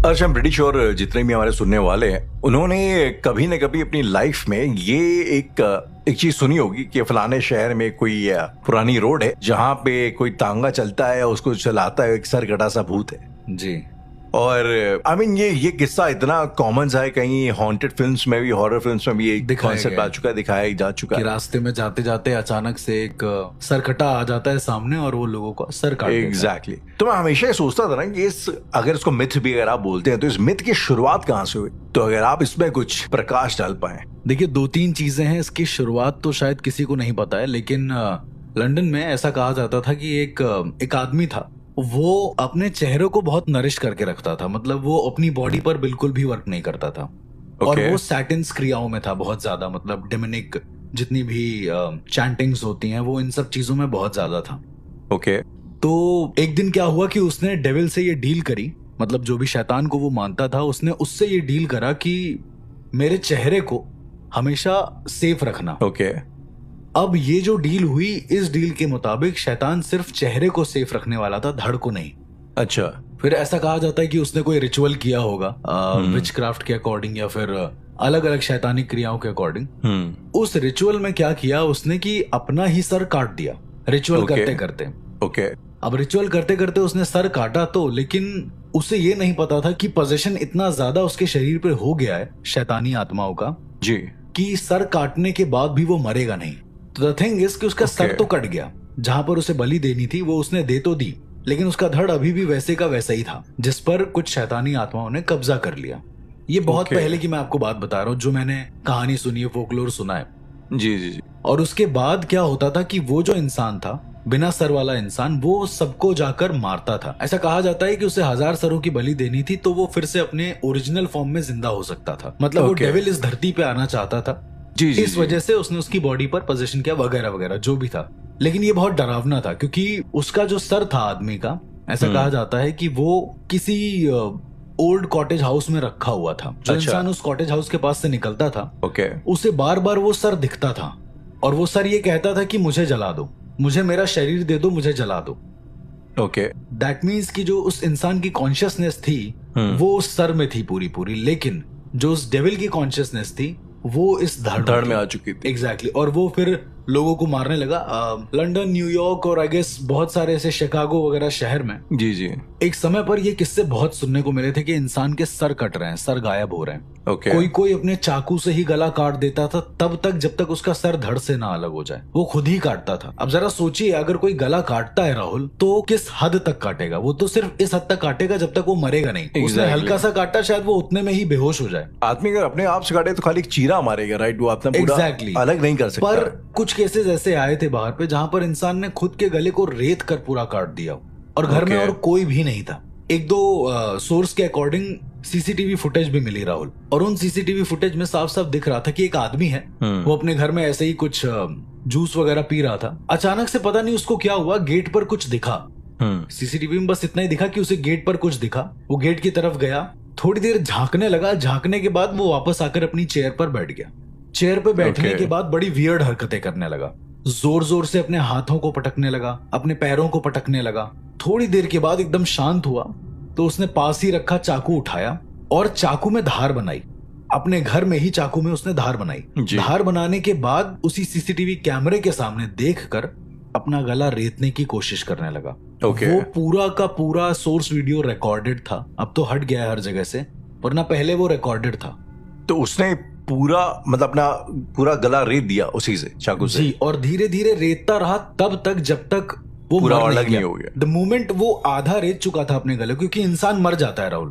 I am pretty sure जितने भी हमारे सुनने वाले हैं उन्होंने कभी न कभी अपनी लाइफ में ये एक चीज सुनी होगी कि फलाने शहर में कोई पुरानी रोड है जहाँ पे कोई तांगा चलता है, उसको चलाता है एक सरकटा सा भूत है जी। और आई मीन ये किस्सा इतना कॉमन सा है, कहीं हॉन्टेड फिल्म्स में भी, हॉरर फिल्म्स में भी ये कॉन्सेप्ट आ चुका है, दिखाया जा चुका है। रास्ते में जाते जाते अचानक से एक सरकटा आ जाता है सामने और वो लोगों का सर काट देता है। एग्जैक्टली। तो मैं हमेशा ये सोचता था ना कि अगर इसको मिथ भी अगर आप बोलते हैं तो इस मिथ की शुरुआत कहाँ से हुई, तो अगर आप इसमें कुछ प्रकाश डाल पाए। देखिए 2-3 चीजें हैं इसकी शुरुआत, तो शायद किसी को नहीं पता है, लेकिन लंदन में ऐसा कहा जाता था कि एक आदमी था, वो अपने चेहरे को बहुत नरिश करके रखता था, मतलब वो अपनी बॉडी पर बिल्कुल भी वर्क नहीं करता था। और वो सैटिन्स क्रियाओं में था बहुत ज्यादा, मतलब डेमोनिक जितनी भी चैंटिंग्स होती हैं वो इन सब चीजों में बहुत ज्यादा था। ओके। तो एक दिन क्या हुआ कि उसने डेविल से ये डील करी, मतलब जो भी शैतान को वो मानता था उसने उससे ये डील करा कि मेरे चेहरे को हमेशा सेफ रखना। ओके। अब ये जो डील हुई, इस डील के मुताबिक शैतान सिर्फ चेहरे को सेफ रखने वाला था, धड़ को नहीं। अच्छा। फिर ऐसा कहा जाता है कि उसने कोई रिचुअल किया होगा विचक्राफ्ट के अकॉर्डिंग या फिर अलग अलग शैतानी क्रियाओं के अकॉर्डिंग। उस रिचुअल में क्या किया उसने कि अपना ही सर काट दिया रिचुअल करते करते। ओके। अब रिचुअल करते करते उसने सर काटा तो, लेकिन उसे ये नहीं पता था कि पोजेशन इतना ज्यादा उसके शरीर पे हो गया है शैतानी आत्माओं का जी कि सर काटने के बाद भी वो मरेगा नहीं। तो द थिंग इज कि उसका सर तो कट गया, जहां पर उसे बलि देनी थी वो उसने दे तो दी, लेकिन उसका धड़ अभी भी वैसे का वैसा ही था, जिस पर कुछ शैतानी आत्माओं ने कब्जा कर लिया। ये बहुत पहले की मैं आपको बात बता रहा हूँ, जो मैंने कहानी सुनी है, फोकलोर सुना है। जी जी जी। और उसके बाद क्या होता था कि वो जो इंसान था, बिना सर वाला इंसान, वो सबको जाकर मारता था। ऐसा कहा जाता है कि उसे 1000 सरों की बलि देनी थी तो वो फिर से अपने ओरिजिनल फॉर्म में जिंदा हो सकता था। मतलब वो डेविल इस धरती पे आना चाहता था। जी जी। इस वजह से उसने उसकी बॉडी पर पोजीशन किया वगैरह वगैरह जो भी था। लेकिन ये बहुत डरावना था क्योंकि उसका जो सर था आदमी का, ऐसा कहा जाता है कि वो किसी ओल्ड कॉटेज हाउस में रखा हुआ था। जो इंसान उस कॉटेज हाउस के पास से निकलता था, उसे बार बार वो सर दिखता था और वो सर ये कहता था कि मुझे जला दो, मुझे मेरा शरीर दे दो, मुझे जला दो। ओके। दैट मीन्स कि जो उस इंसान की कॉन्शियसनेस थी वो उस सर में थी पूरी पूरी, लेकिन जो उस डेविल की कॉन्शियसनेस थी वो इस धड़ में आ चुकी थी। एग्जैक्टली। और वो फिर लोगों को मारने लगा। लंदन, न्यूयॉर्क और आई गेस बहुत सारे ऐसे शिकागो वगैरह शहर में जी जी एक समय पर ये किस्से बहुत सुनने को मिले थे कि इंसान के सर कट रहे हैं, सर गायब हो रहे हैं। कोई कोई अपने चाकू से ही गला काट देता था तब तक जब तक उसका सर धड़ से ना अलग हो जाए, वो खुद ही काटता था। अब जरा सोचिए, अगर कोई गला काटता है राहुल, तो किस हद तक काटेगा? वो तो सिर्फ इस हद तक काटेगा जब तक वो मरेगा नहीं। उसने हल्का सा काटा, शायद वो उतने में ही बेहोश हो जाए। आदमी अगर अपने आप से काटे तो खाली चीरा मारेगा, राइट? वो अपना पूरा अलग नहीं कर सकता। पर कुछ केसेस ऐसे आए थे बाहर पे जहां पर इंसान ने खुद के गले को रेत कर पूरा काट दिया और घर में और कोई भी नहीं था। 1-2 सोर्स के अकॉर्डिंग सीसीटीवी फुटेज भी मिली राहुल, और उन सीसीटीवी फुटेज में साफ साफ दिख रहा था कि एक आदमी है, वो अपने घर में ऐसे ही कुछ जूस वगैरह पी रहा था। अचानक से पता नहीं उसको क्या हुआ, गेट पर कुछ दिखा। सीसीटीवी में बस इतना ही दिखा कि उसे गेट पर कुछ दिखा। वो गेट की तरफ गया, थोड़ी देर झांकने लगा, झांकने के बाद वो वापस आकर अपनी चेयर पर बैठ गया। चेयर पे बैठने के बाद बड़ी वियर्ड हरकतें करने लगा, जोर जोर से अपने हाथों को पटकने लगा, अपने पैरों को पटकने लगा। थोड़ी देर के बाद एकदम शांत हुआ तो उसने पास ही रखा चाकू उठाया और चाकू में धार बनाई। अपने घर में ही चाकू में उसने धार बनाई। धार बनाने के बाद उसी सीसीटीवी कैमरे के सामने देखकर अपना गला रेतने की कोशिश करने लगा। वो पूरा का पूरा सोर्स वीडियो रिकॉर्डेड था। अब तो हट गया है हर जगह से, वरना पहले वो रिकॉर्डेड था। तो उसने पूरा मतलब अपना पूरा गला रेत दिया उसी से, चाकू से। जी, और धीरे धीरे रेतता रहा तब तक जब तक वो पूरा अलग नहीं हो गया। द मोमेंट वो आधा रेत चुका था अपने गले, क्योंकि इंसान मर जाता है राहुल।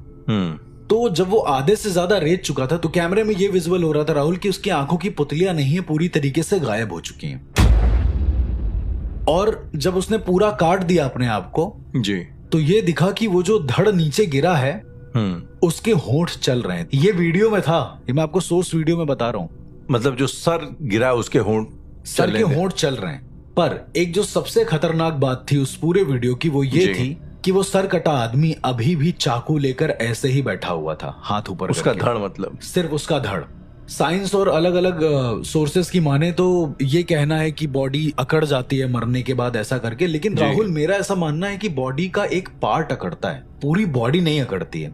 तो जब वो आधे से ज्यादा रेत चुका था तो कैमरे में ये विजुअल हो रहा था राहुल कि उसकी आंखों की पुतलियां नहीं है, पूरी तरीके से गायब हो चुकी हैं। और जब उसने पूरा काट दिया अपने आप को जी, तो ये दिखा कि वो जो धड़ नीचे गिरा है उसके होंठ चल रहे हैं। ये वीडियो में था, ये मैं आपको सोर्स वीडियो में बता रहा हूँ। मतलब जो सर गिरा है उसके होंठ, सर के होंठ चल रहे हैं। पर एक जो सबसे खतरनाक बात थी उस पूरे वीडियो की, वो ये थी कि वो सर कटा आदमी अभी भी चाकू लेकर ऐसे ही बैठा हुआ था, हाथ ऊपर। उसका धड़, मतलब सिर्फ उसका धड़। साइंस और अलग अलग सोर्सेस की माने तो ये कहना है कि बॉडी अकड़ जाती है मरने के बाद ऐसा करके, लेकिन जी। राहुल मेरा ऐसा मानना है कि बॉडी का एक पार्ट अकड़ता है, पूरी बॉडी नहीं अकड़ती है।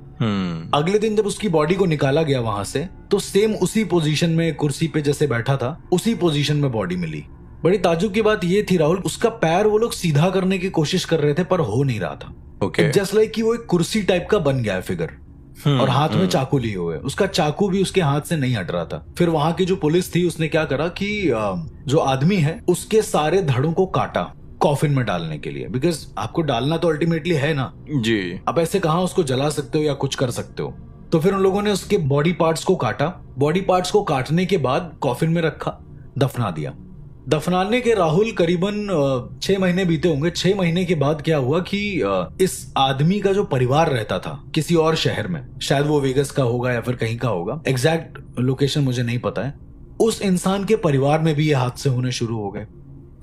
अगले दिन जब उसकी बॉडी को निकाला गया वहां से, तो सेम उसी पोजीशन में कुर्सी पे जैसे बैठा था उसी पोजीशन में बॉडी मिली। बड़ी ताज्जुब की बात ये थी राहुल, उसका पैर वो लोग सीधा करने की कोशिश कर रहे थे पर हो नहीं रहा था। ओके। जस्ट लाइक कि वो एक कुर्सी टाइप का बन गया है फिगर, और हाथ में चाकू लिए हुए, उसका चाकू भी उसके हाथ से नहीं हट रहा था। फिर वहां की जो पुलिस थी उसने क्या करा कि जो आदमी है उसके सारे धड़ों को काटा कॉफिन में डालने के लिए, बिकॉज आपको डालना तो अल्टीमेटली है ना जी। अब ऐसे कहाँ उसको जला सकते हो या कुछ कर सकते हो। तो फिर उन लोगों ने उसके बॉडी पार्ट्स को काटा, बॉडी पार्ट्स को काटने के बाद कॉफिन में रखा, दफना दिया। दफनाने के राहुल करीबन 6 महीने बीते होंगे। 6 महीने के बाद क्या हुआ कि इस आदमी का जो परिवार रहता था किसी और शहर में, शायद वो वेगस का होगा या फिर कहीं का होगा, एग्जैक्ट लोकेशन मुझे नहीं पता है, उस इंसान के परिवार में भी ये हादसे होने शुरू हो गए।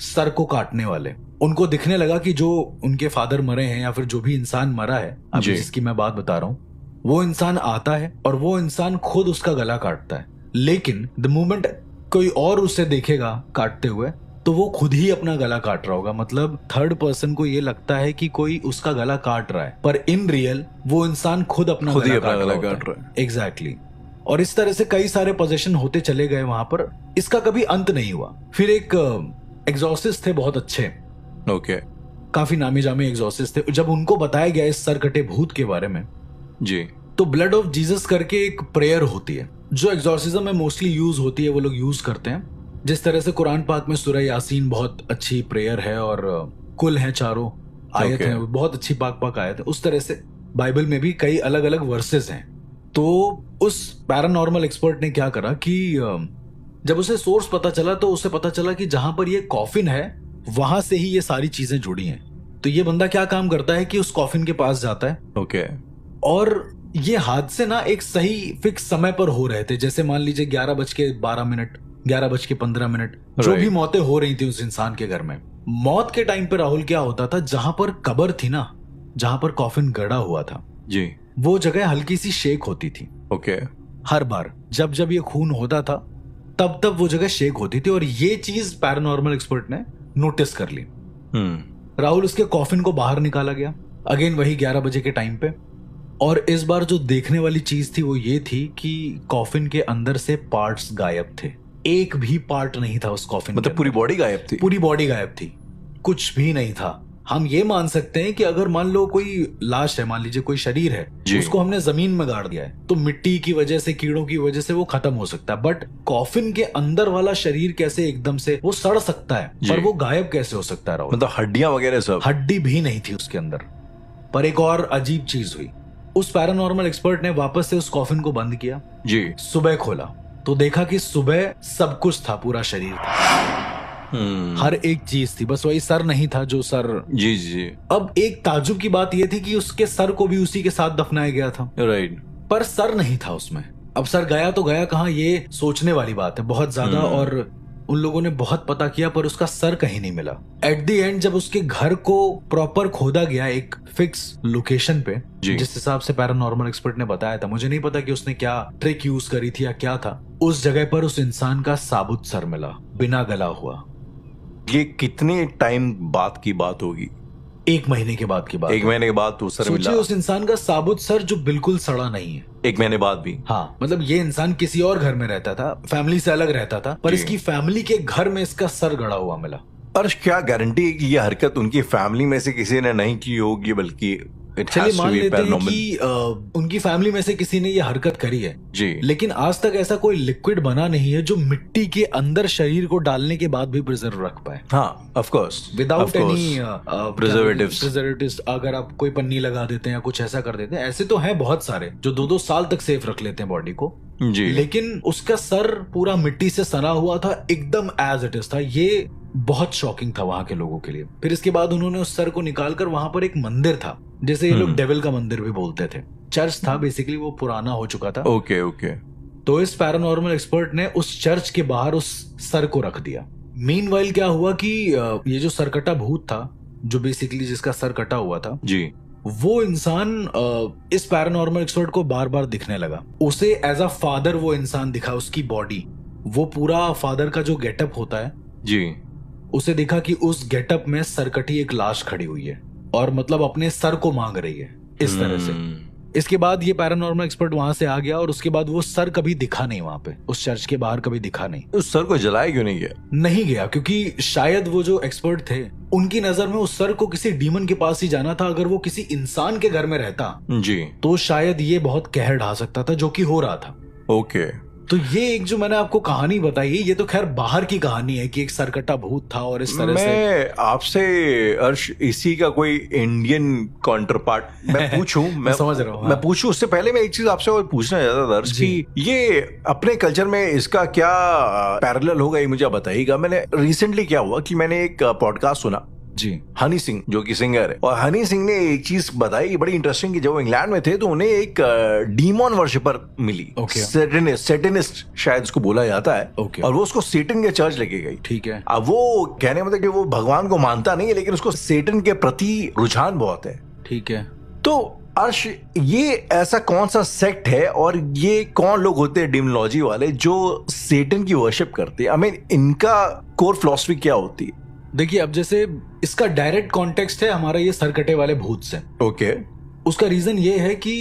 सर को काटने वाले, उनको दिखने लगा कि जो उनके फादर मरे हैं या फिर जो भी इंसान मरा है अभी जिसकी मैं बात बता रहा हूँ, वो इंसान आता है और वो इंसान खुद उसका गला काटता है। लेकिन द मोमेंट कोई और उसे देखेगा काटते हुए तो वो खुद ही अपना गला काट रहा होगा। मतलब थर्ड पर्सन को ये लगता है कि कोई उसका गला काट रहा है, पर इन रियल वो इंसान खुद अपना गला काट रहा है। एग्जैक्टली। और इस तरह से कई सारे पोजीशन होते चले गए वहां पर, इसका कभी अंत नहीं हुआ। फिर एक एग्जॉर्सिस्ट थे बहुत अच्छे, ओके, काफी नामी जामी एग्जॉर्सिस्ट थे। जब उनको बताया गया इस सर कटे भूत के बारे में जी, तो ब्लड ऑफ जीसस करके एक प्रेयर होती है जो एग्जॉर्सिज्म में मोस्टली यूज होती है, वो लोग यूज करते हैं। जिस तरह से कुरान पाक में सूरह यासीन बहुत अच्छी प्रेयर है और कुल है, चारों आयत हैं, बहुत अच्छी पाक आयत है, उस तरह से बाइबल में भी कई अलग अलग वर्सेस हैं। तो उस पैरानॉर्मल एक्सपर्ट ने क्या करा कि जब उसे सोर्स पता चला तो उसे पता चला कि जहां पर ये कॉफिन है वहां से ही ये सारी चीजें जुड़ी हैं। तो ये बंदा क्या काम करता है कि उस कॉफिन के पास जाता है, ओके, और ये हादसे ना एक सही फिक्स समय पर हो रहे थे। जैसे मान लीजिए 11:12, 11:15, जो भी मौतें हो रही थी उस इंसान के घर में। मौत के टाइम पे राहुल क्या होता था, जहां पर कब्र थी ना, जहां पर कॉफिन गड़ा हुआ था जी, वो जगह हल्की सी शेक होती थी। ओके। हर बार जब जब ये खून होता था तब तब वो जगह शेक होती थी, और ये चीज पैरानॉर्मल एक्सपर्ट ने नोटिस कर ली। राहुल उसके कॉफिन को बाहर निकाला गया, अगेन वही 11 बजे के टाइम पे। और इस बार जो देखने वाली चीज थी वो ये थी कि कॉफिन के अंदर से पार्ट्स गायब थे। एक भी पार्ट नहीं था उस कॉफिन, मतलब पूरी बॉडी गायब थी? पूरी बॉडी गायब थी, कुछ भी नहीं था। हम ये मान सकते हैं कि अगर मान लो कोई लाश है, मान लीजिए कोई शरीर है, उसको हमने जमीन में गाड़ दिया है तो मिट्टी की वजह से, कीड़ों की वजह से वो खत्म हो सकता है। बट कॉफिन के अंदर वाला शरीर कैसे एकदम से वो सड़ सकता है, पर वो गायब कैसे हो सकता है राहुल? मतलब हड्डियां वगैरह सब? हड्डी भी नहीं थी उसके अंदर। पर एक और अजीब चीज हुई, उस पैरानॉर्मल एक्सपर्ट ने वापस से उस कॉफिन को बंद किया जी। सुबह खोला तो देखा कि सुबह सब कुछ था, पूरा शरीर था, हर एक चीज थी, बस वही सर नहीं था जो सर। जी जी। अब एक ताज्जुब की बात यह थी कि उसके सर को भी उसी के साथ दफनाया गया था, राइट, पर सर नहीं था उसमें। अब सर गया तो गया कहाँ, ये सोचने वाली बात है बहुत ज्यादा, और उन लोगों ने बहुत पता किया पर उसका सर कहीं नहीं मिला। एट द एंड जब उसके घर को प्रॉपर खोदा गया एक फिक्स लोकेशन पे, जिस हिसाब से पैरानॉर्मल एक्सपर्ट ने बताया था, मुझे नहीं पता कि उसने क्या ट्रिक यूज करी थी या क्या था, उस जगह पर उस इंसान का साबुत सर मिला, बिना गला हुआ। ये कितने टाइम बाद की बात होगी? 1 महीने के बाद की बात। 1 महीने के बाद तो सर मिला? उस इंसान का साबुत सर जो बिल्कुल सड़ा नहीं है। 1 महीने बाद भी? हाँ, मतलब ये इंसान किसी और घर में रहता था, फैमिली से अलग रहता था, पर इसकी फैमिली के घर में इसका सर गड़ा हुआ मिला। और क्या गारंटी है कि ये हरकत उनकी फैमिली में से किसी ने नहीं की होगी, बल्कि चलिए मान लेते हैं कि उनकी फैमिली में से किसी ने ये हरकत करी है जी, लेकिन आज तक ऐसा कोई लिक्विड बना नहीं है जो मिट्टी के अंदर शरीर को डालने के बाद भी प्रिजर्व रख पाए। हाँ, of course, without any preservatives. अगर आप कोई पन्नी लगा देते हैं या कुछ ऐसा कर देते हैं, ऐसे तो हैं बहुत सारे जो 2-2 साल तक सेफ रख लेते हैं बॉडी को जी। लेकिन उसका सर पूरा मिट्टी से सना हुआ था, एकदम एज इट इज था। ये बहुत शॉकिंग था वहां के लोगों के लिए। फिर इसके बाद उन्होंने उस सर को निकालकर वहां पर एक मंदिर था, जैसे ये लोग डेविल का मंदिर भी बोलते थे, चर्च था बेसिकली, वो पुराना हो चुका था। Okay okay. तो इस पैरानॉर्मल एक्सपर्ट ने उस चर्च के बाहर उस सर को रख दिया। मीनवाइल क्या हुआ कि ये जो सरकटा भूत था, जो बेसिकली जिसका सर कटा हुआ था जी, वो इंसान इस पैरानॉर्मल एक्सपर्ट को बार बार दिखने लगा। उसे एज अ फादर वो इंसान दिखा, उसकी बॉडी, वो पूरा फादर का जो गेटअप होता है जी, उसे दिखा कि उस गेटअप में सरकटी एक लाश खड़ी हुई है और मतलब अपने सर को मांग रही है इस तरह से। इसके बाद ये पैरानॉर्मल एक्सपर्ट वहां से आ गया और उसके बाद वो सर कभी दिखा नहीं वहां पे, उस चर्च के बाहर कभी दिखा नहीं। उस सर को जलाया क्यों नहीं गया? नहीं गया क्योंकि शायद वो जो एक्सपर्ट थे उनकी नजर में उस सर को किसी डीमन के पास ही जाना था। अगर वो किसी इंसान के घर में रहता जी, तो शायद ये बहुत कहर ढा सकता था, जो कि हो रहा था। ओके। तो ये एक जो मैंने आपको कहानी बताई, ये तो खैर बाहर की कहानी है कि एक सरकटा भूत था और इस तरह से। मैं आपसे अर्श इसी का कोई इंडियन काउंटर पार्ट मैं पूछूं, मैं समझ रहा हूँ। मैं पूछूं उससे पहले मैं एक चीज आपसे और पूछना चाहता था अर्श कि ये अपने कल्चर में इसका क्या पैरेलल होगा, ये मुझे बताइएगा। मैंने रिसेंटली क्या हुआ कि मैंने एक पॉडकास्ट सुना जी, हनी सिंह जो कि सिंगर है, और हनी सिंह ने एक चीज बताई बड़ी इंटरेस्टिंग कि जब वो इंग्लैंड में थे तो उन्हें एक डीमन वर्शिपर मिली, सेटनिस्ट शायद उसको बोला जाता है, और वो उसको सेटन के चर्च लेके गई। ठीक है। अब वो कहने मतलब कि वो भगवान को मानता नहीं है लेकिन उसको सेटन के प्रति रुझान बहुत है। ठीक है। तो अर्श, ये ऐसा कौन सा सेक्ट है और ये कौन लोग होते हैं डिमोलॉजी वाले जो सेटन की वर्शिप करते हैं? आई मीन इनका कोर फिलॉसफी क्या होती है? देखिए, अब जैसे इसका डायरेक्ट कॉन्टेक्स्ट है हमारा ये सरकटे वाले भूत से। ओके। उसका रीजन ये है कि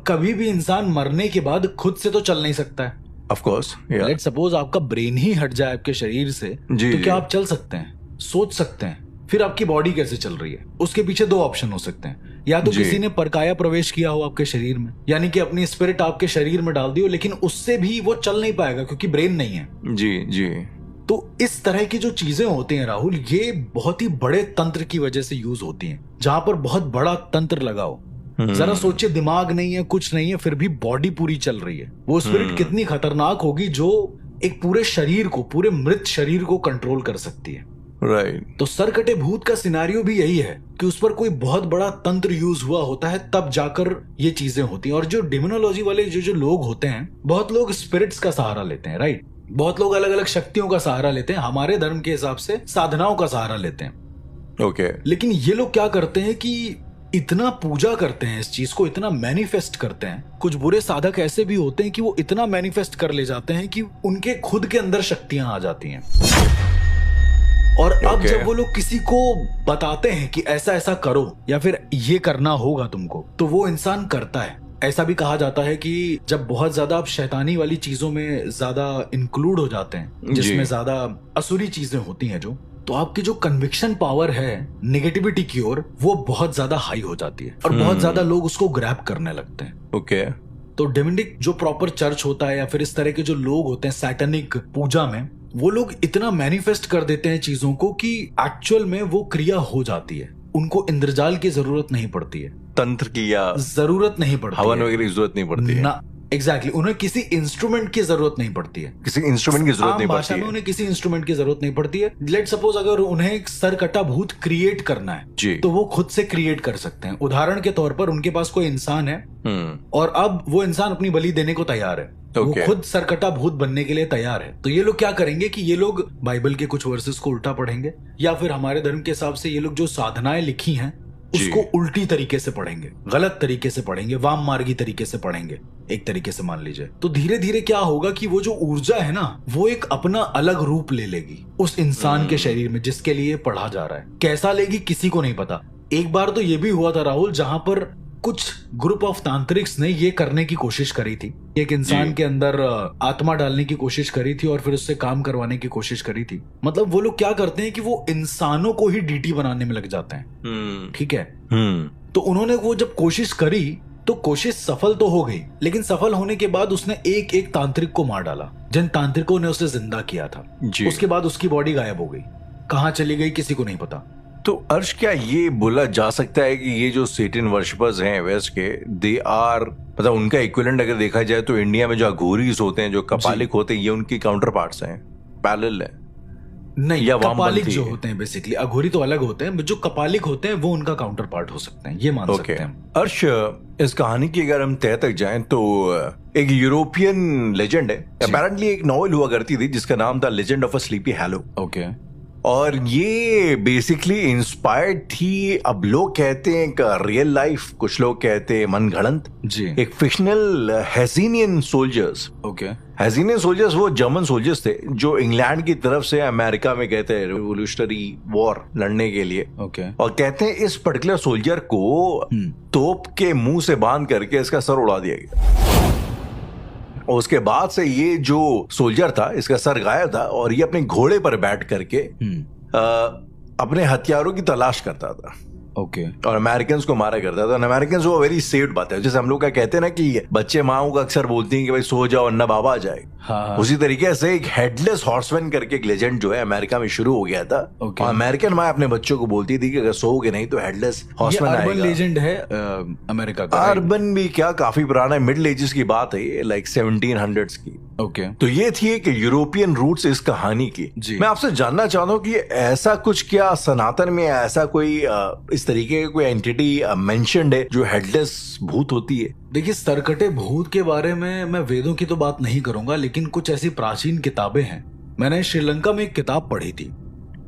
कभी भी इंसान मरने के बाद खुद से तो चल नहीं सकता है। ऑफ कोर्स, लेट सपोज आपका ब्रेन ही हट जाए आपके शरीर से, तो क्या आप चल सकते हैं, सोच सकते हैं? फिर आपकी बॉडी कैसे चल रही है? उसके पीछे दो ऑप्शन हो सकते हैं। या तो किसी ने परकाया प्रवेश किया हो आपके शरीर में, यानी कि अपनी स्पिरिट आपके शरीर में डाल दी हो, लेकिन उससे भी वो चल नहीं पाएगा क्योंकि ब्रेन नहीं है। जी जी। तो इस तरह की जो चीजें होती हैं राहुल, ये बहुत ही बड़े तंत्र की वजह से यूज होती हैं, जहां पर बहुत बड़ा तंत्र लगाओ। जरा सोचिए, दिमाग नहीं है, कुछ नहीं है, फिर भी बॉडी पूरी चल रही है। वो स्पिरिट कितनी खतरनाक होगी जो एक पूरे शरीर को, पूरे मृत शरीर को कंट्रोल कर सकती है। राइट। तो सरकटे भूत का सिनारियो भी यही है कि उस पर कोई बहुत बड़ा तंत्र यूज हुआ होता है, तब जाकर ये चीजें होती हैं। और जो डिमोनोलॉजी वाले जो लोग होते हैं, बहुत लोग स्पिरिट्स का सहारा लेते हैं, राइट? बहुत लोग अलग अलग शक्तियों का सहारा लेते हैं, हमारे धर्म के हिसाब से साधनाओं का सहारा लेते हैं। ओके। लेकिन ये लोग क्या करते हैं कि इतना पूजा करते हैं, इस चीज को इतना मैनिफेस्ट करते हैं। कुछ बुरे साधक ऐसे भी होते हैं कि वो इतना मैनिफेस्ट कर ले जाते हैं कि उनके खुद के अंदर शक्तियां आ जाती हैं। और अब जब वो लोग किसी को बताते हैं कि ऐसा ऐसा करो या फिर ये करना होगा तुमको, तो वो इंसान करता है। ऐसा भी कहा जाता है कि जब बहुत ज्यादा आप शैतानी वाली चीजों में ज्यादा इंक्लूड हो जाते हैं, जिसमें ज्यादा असुरी चीजें होती हैं, तो आपकी जो कन्विक्शन पावर है नेगेटिविटी की ओर, वो बहुत ज्यादा हाई हो जाती है और बहुत ज्यादा लोग उसको ग्रैब करने लगते हैं। ओके। तो डेमोनिक जो प्रॉपर चर्च होता है या फिर इस तरह के जो लोग होते हैं सैटेनिक पूजा में, वो लोग इतना मैनिफेस्ट कर देते हैं चीजों को कि एक्चुअल में वो क्रिया हो जाती है। उनको इंद्रजाल की जरूरत नहीं पड़ती है, तंत्र की या जरूरत नहीं पड़ती, हवन वगैरह की जरूरत नहीं पड़ती है ना। एग्जैक्टली, उन्हें किसी इंस्ट्रूमेंट की जरूरत नहीं पड़ती है, किसी इंस्ट्रूमेंट की जरूरत नहीं पड़ती है। उन्हें किसी इंस्ट्रूमेंट की जरूरत नहीं पड़ती है। लेट सपोज अगर उन्हें एक सरकटा भूत क्रिएट करना है, तो वो खुद से क्रिएट कर सकते हैं। उदाहरण के तौर पर उनके पास कोई इंसान है और अब वो इंसान अपनी बलि देने को तैयार है, वो खुद सरकटा भूत बनने के लिए तैयार है। तो ये लोग क्या करेंगे कि ये लोग बाइबल के कुछ वर्सेस को उल्टा पढ़ेंगे, या फिर हमारे धर्म के हिसाब से ये लोग जो साधनाएं लिखी हैं उसको उल्टी तरीके से पढ़ेंगे, गलत तरीके से पढ़ेंगे, वाम मार्गी तरीके से पढ़ेंगे, एक तरीके से मान लीजिए। तो धीरे धीरे क्या होगा कि वो जो ऊर्जा है ना, वो एक अपना अलग रूप ले लेगी उस इंसान के शरीर में जिसके लिए पढ़ा जा रहा है। कैसा लेगी किसी को नहीं पता। एक बार तो ये भी हुआ था राहुल, जहां पर कुछ ग्रुप ऑफ तांत्रिक्स ने ये करने की कोशिश करी थी, एक इंसान के अंदर आत्मा डालने की कोशिश करी थी और फिर उससे काम करवाने की कोशिश करी थी। मतलब वो लोग क्या करते हैं कि वो इंसानों को ही डीटी बनाने में लग जाते हैं, ठीक है। तो उन्होंने वो जब कोशिश करी तो कोशिश सफल तो हो गई, लेकिन सफल होने के बाद उसने एक एक तांत्रिक को मार डाला, जिन तांत्रिकों ने उसे जिंदा किया था। उसके बाद उसकी बॉडी गायब हो गई, कहाँ चली गई किसी को नहीं पता। तो अर्श, क्या ये बोला जा सकता है कि ये जो सेटन वर्शिपर्स हैं वेस्ट के, दे आर, मतलब उनका इक्विवेलेंट अगर देखा जाए तो इंडिया में जो अघोरीज होते हैं, जो कपालिक होते हैं, ये उनकी काउंटर पार्ट्स हैं, पैरेलल है? नहीं, या कपालिक जो होते हैं बेसिकली, अघोरी तो अलग होते हैं, जो कपालिक होते हैं वो उनका काउंटर पार्ट हो सकते हैं, ये मान सकते हैं। अर्श, इस कहानी की अगर हम तह तक जाएं तो एक यूरोपियन लेजेंड है, अपेरेंटली एक नॉवेल हुआ करती थी जिसका नाम था legend of a sleepy hello. Okay. और ये बेसिकली इंस्पायर्ड थी, अब लोग कहते हैं एक रियल लाइफ, कुछ लोग कहते हैं मनगढ़ंत, जी। एक फिक्शनल हेसिनियन सोल्जर्स। ओके। हेसिनियन सोल्जर्स वो जर्मन सोल्जर्स थे जो इंग्लैंड की तरफ से अमेरिका में कहते हैं रिवोल्यूशनरी वॉर लड़ने के लिए। ओके। और कहते हैं इस पर्टिकुलर सोल्जर को तोप के मुंह से बांध करके इसका सर उड़ा दिया गया। और उसके बाद से ये जो सोल्जर था इसका सर गायब था और ये अपने घोड़े पर बैठ करके अपने हथियारों की तलाश करता था। ओके। और अमेरिकन को मारा करता था। अमेरिकन वो वेरी सेफ्ड बात है, जैसे हम लोग का कहते हैं ना कि बच्चे माओ का अक्सर बोलती हैं कि भाई सो जाओ वरना बाबा आ जाए। हाँ। उसी तरीके से एक हेडलेस हॉर्समैन करके एक लेजेंड जो है अमेरिका में शुरू हो गया था। और अमेरिकन माँ अपने बच्चों को बोलती थी कि अगर सोओगे नहीं तो हेडलेस हॉर्समैन आएगा। अर्बन लेजेंड है अमेरिका का। अर्बन भी क्या, काफी पुराना, मिडिल एजेस की बात है, लाइक 1700s की। ओके। तो ये थी एक यूरोपियन रूट्स इस कहानी की। मैं आपसे जानना चाहता हूँ कि ऐसा कुछ क्या सनातन में ऐसा कोई इस तरीके का कोई एंटिटी मेंशन्ड है जो हेडलेस भूत होती है? देखिए, सरकटे भूत के बारे में मैं वेदों की तो बात नहीं करूंगा, लेकिन कुछ ऐसी प्राचीन किताबें हैं। मैंने श्रीलंका में एक किताब पढ़ी थी,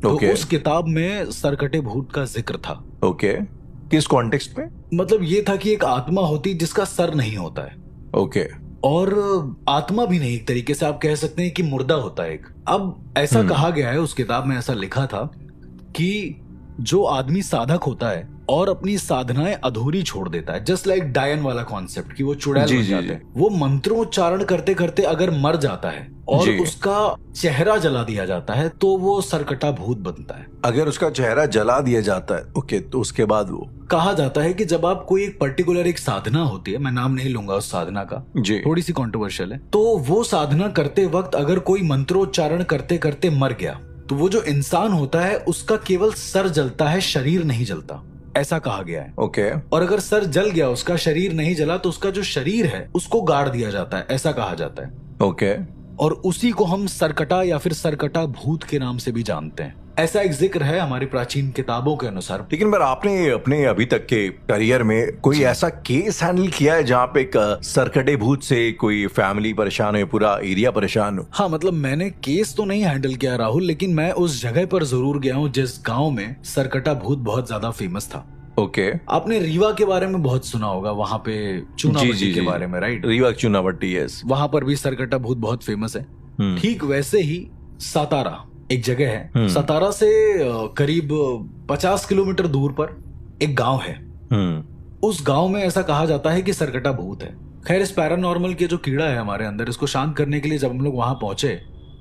तो उस किताब में सरकटे भूत का जिक्र था। ओके। किस कॉन्टेक्स्ट में? मतलब ये था कि एक आत्मा होती जिसका सर नहीं होता है। ओके। और आत्मा भी नहीं, एक तरीके से आप कह सकते हैं कि मुर्दा होता है एक। अब ऐसा कहा गया है, उस किताब में ऐसा लिखा था कि जो आदमी साधक होता है और अपनी साधनाएं अधूरी छोड़ देता है, जस्ट लाइक डायन वाला कॉन्सेप्ट कि वो चुड़ैल बन जाते हैं, वो मंत्रोच्चारण करते करते अगर मर जाता है और उसका चेहरा जला दिया जाता है तो वो सरकटा भूत बनता है। अगर उसका चेहरा जला दिया जाता है, ओके, तो उसके बाद वो कहा जाता है कि जब आप कोई एक पर्टिकुलर एक साधना होती है, मैं नाम नहीं लूंगा उस साधना का, थोड़ी सी कॉन्ट्रोवर्शियल है, तो वो साधना करते वक्त अगर कोई मंत्रोच्चारण करते करते मर गया तो वो जो इंसान होता है उसका केवल सर जलता है, शरीर नहीं जलता, ऐसा कहा गया है। ओके। और अगर सर जल गया, उसका शरीर नहीं जला, तो उसका जो शरीर है उसको गाड़ दिया जाता है, ऐसा कहा जाता है। ओके। और उसी को हम सरकटा या फिर सरकटा भूत के नाम से भी जानते हैं। ऐसा एक जिक्र है हमारी प्राचीन किताबों के अनुसार। लेकिन पर आपने अपने अभी तक के करियर में कोई ऐसा केस हैंडल किया है जहाँ पे एक सरकटे भूत से कोई फैमिली परेशान हो, पूरा एरिया परेशान हो? हाँ, मतलब मैंने केस तो नहीं हैंडल किया राहुल, लेकिन मैं उस जगह पर जरूर गया हूँ जिस गाँव में सरकटा भूत बहुत ज्यादा फेमस था। ओके। आपने रीवा के बारे में बहुत सुना होगा, वहाँ पे चूनाभट्टी के बारे में, राइट? रीवा चूनाभट्टी, यस। वहाँ पर भी सरकटा भूत बहुत फेमस है। ठीक वैसे ही सातारा एक जगह है, सतारा से करीब 50 किलोमीटर दूर पर एक गांव है। उस गांव में ऐसा कहा जाता है कि सरकटा भूत है। खैर, इस पैरानॉर्मल के जो कीड़ा है हमारे अंदर, इसको शांत करने के लिए जब हम लोग वहां पहुंचे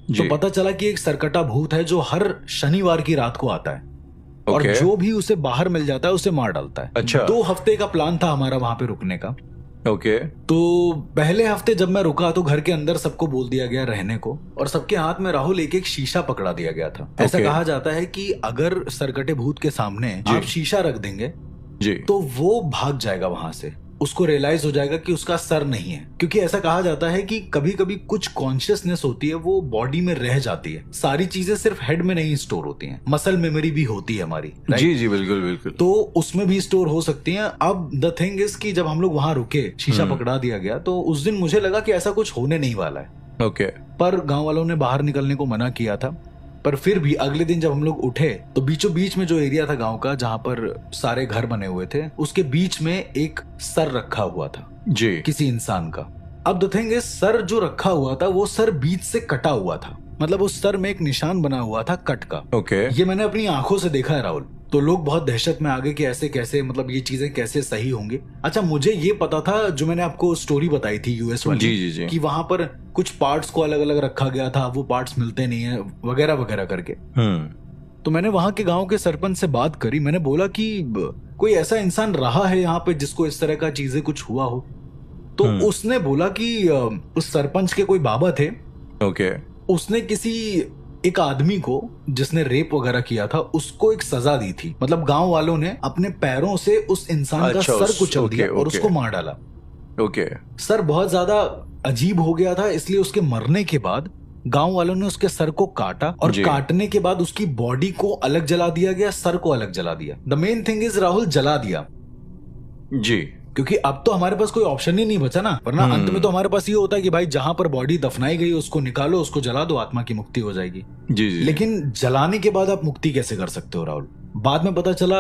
तो पता चला कि एक सरकटा भूत है जो हर शनिवार की रात को आता है और जो भी उसे बाहर मिल जाता है उसे मार डालता है। अच्छा। 2 हफ्ते का प्लान था हमारा वहां पे रुकने का। ओके। तो पहले हफ्ते जब मैं रुका तो घर के अंदर सबको बोल दिया गया रहने को, और सबके हाथ में राहुल एक शीशा पकड़ा दिया गया था। ऐसा कहा जाता है कि अगर सरकटे भूत के सामने आप शीशा रख देंगे तो वो भाग जाएगा वहां से, उसको रियलाइज हो जाएगा कि उसका सर नहीं है। क्योंकि ऐसा कहा जाता है कि कभी कभी कुछ कॉन्शियसनेस होती है वो बॉडी में रह जाती है, सारी चीजें सिर्फ हेड में नहीं स्टोर होती हैं, मसल मेमोरी भी होती है हमारी। जी जी, बिल्कुल बिल्कुल। तो उसमें भी स्टोर हो सकती हैं। अब द थिंग इज कि जब हम लोग वहां रुके, शीशा पकड़ा दिया गया, तो उस दिन मुझे लगा कि ऐसा कुछ होने नहीं वाला है। ओके। पर गांव वालों ने बाहर निकलने को मना किया था। पर फिर भी अगले दिन जब हम लोग उठे तो बीचों बीच में जो एरिया था गांव का, जहां पर सारे घर बने हुए थे, उसके बीच में एक सर रखा हुआ था जी, किसी इंसान का। अब द थिंग इज, सर जो रखा हुआ था वो सर बीच से कटा हुआ था, मतलब उस सर में एक निशान बना हुआ था कट का। ओके। ये मैंने अपनी आंखों से देखा है राहुल। तो लोग बहुत दहशत में आ गए कि ऐसे कैसे, मतलब ये चीजें कैसे सही होंगी। अच्छा, मुझे ये पता था जो मैंने आपको स्टोरी बताई थी यूएस वाली, जी जी जी, कि वहां पर कुछ पार्ट्स को अलग अलग रखा गया था, वो पार्ट्स मिलते नहीं है वगैरह वगैरह करके। तो मैंने वहां के गांव के सरपंच से बात करी। मैंने बोला कि कोई ऐसा इंसान रहा है यहाँ पे जिसको इस तरह का चीजें कुछ हुआ हो? तो उसने बोला कि उस सरपंच के कोई बाबा थे। ओके। उसने किसी एक आदमी को जिसने रेप वगैरह किया था उसको एक सजा दी थी। मतलब गांव वालों ने अपने पैरों से उस इंसान का सर कुचल दिया और उसको मार डाला। ओके। सर बहुत ज्यादा अजीब हो गया था, इसलिए उसके मरने के बाद गांव वालों ने उसके सर को काटा और काटने के बाद उसकी बॉडी को अलग जला दिया गया, सर को अलग जला दिया। The main thing is Rahul, जला दिया जी। क्योंकि अब तो हमारे पास कोई ऑप्शन ही नहीं बचा ना, वरना अंत में तो हमारे पास ये होता है कि भाई जहां पर बॉडी दफनाई गई उसको निकालो, उसको जला दो, आत्मा की मुक्ति हो जाएगी। जी जी। लेकिन जलाने के बाद आप मुक्ति कैसे कर सकते हो राहुल? बाद में पता चला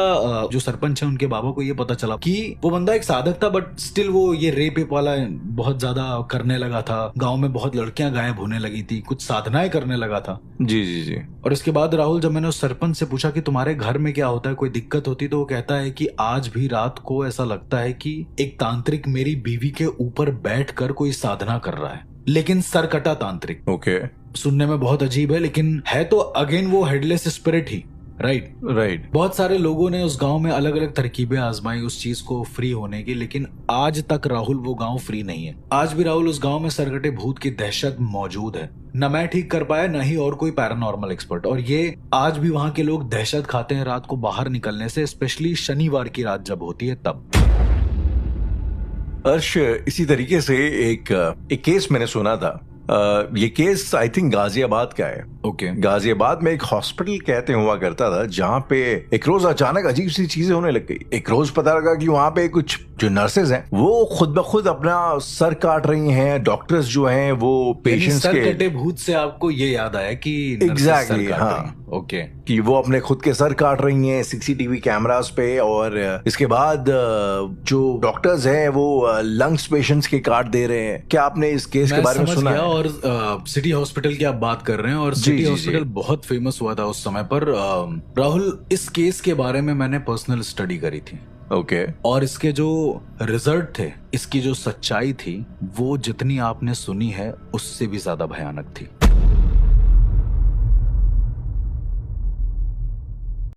जो सरपंच है उनके बाबा को ये पता चला कि वो बंदा एक साधक था, बट स्टिल वो ये रेप वाला बहुत ज्यादा करने लगा था। गांव में बहुत लड़कियां गायब होने लगी थी, कुछ साधनाएं करने लगा था। जी जी जी। और इसके बाद राहुल, जब मैंने उस सरपंच से पूछा कि तुम्हारे घर में क्या होता है, कोई दिक्कत होती, तो वो कहता है कि आज भी रात को ऐसा लगता है कि एक तांत्रिक मेरी बीवी के ऊपर बैठकर कोई साधना कर रहा है, लेकिन सरकटा तांत्रिक। ओके। सुनने में बहुत अजीब है, लेकिन है तो अगेन वो हेडलेस स्पिरिट ही। राइट। बहुत सारे लोगों ने उस गांव में अलग अलग तरकीबें आजमाई उस चीज को फ्री होने की, लेकिन आज तक राहुल वो गांव फ्री नहीं है। आज भी राहुल उस गांव में सरकटे भूत की दहशत मौजूद है। न मैं ठीक कर पाया, न ही और कोई पैरानॉर्मल एक्सपर्ट। और ये आज भी वहां के लोग दहशत खाते हैं रात को बाहर निकलने से, स्पेशली शनिवार की रात जब होती है तब। अर्श, इसी तरीके से एक केस मैंने सुना था। ये केस आई थिंक गाजियाबाद का है। ओके। गाजियाबाद में एक हॉस्पिटल कहते हुआ करता था, जहाँ पे एक रोज अचानक अजीब सी चीजें होने लग गई। एक रोज पता लगा कि वहाँ पे कुछ जो नर्सेज हैं वो खुद ब खुद अपना सर काट रही हैं। डॉक्टर्स जो हैं वो पेशेंट्स के कटे भूत से आपको ये याद आया कि एग्जैक्टली हाँ, ओके, कि वो अपने खुद के सर काट रही हैं सीसीटीवी कैमरास पे। और इसके बाद जो डॉक्टर्स हैं वो लंग्स पेशेंट्स के काट दे रहे हैं। क्या आपने इस केस के बारे में सुना है? और सिटी हॉस्पिटल की आप बात कर रहे हैं, और सिटी हॉस्पिटल बहुत फेमस हुआ था उस समय पर। राहुल, इस केस के बारे में मैंने पर्सनल स्टडी करी थी। ओके। और इसके जो रिजल्ट थे, इसकी जो सच्चाई थी, वो जितनी आपने सुनी है उससे भी ज्यादा भयानक थी।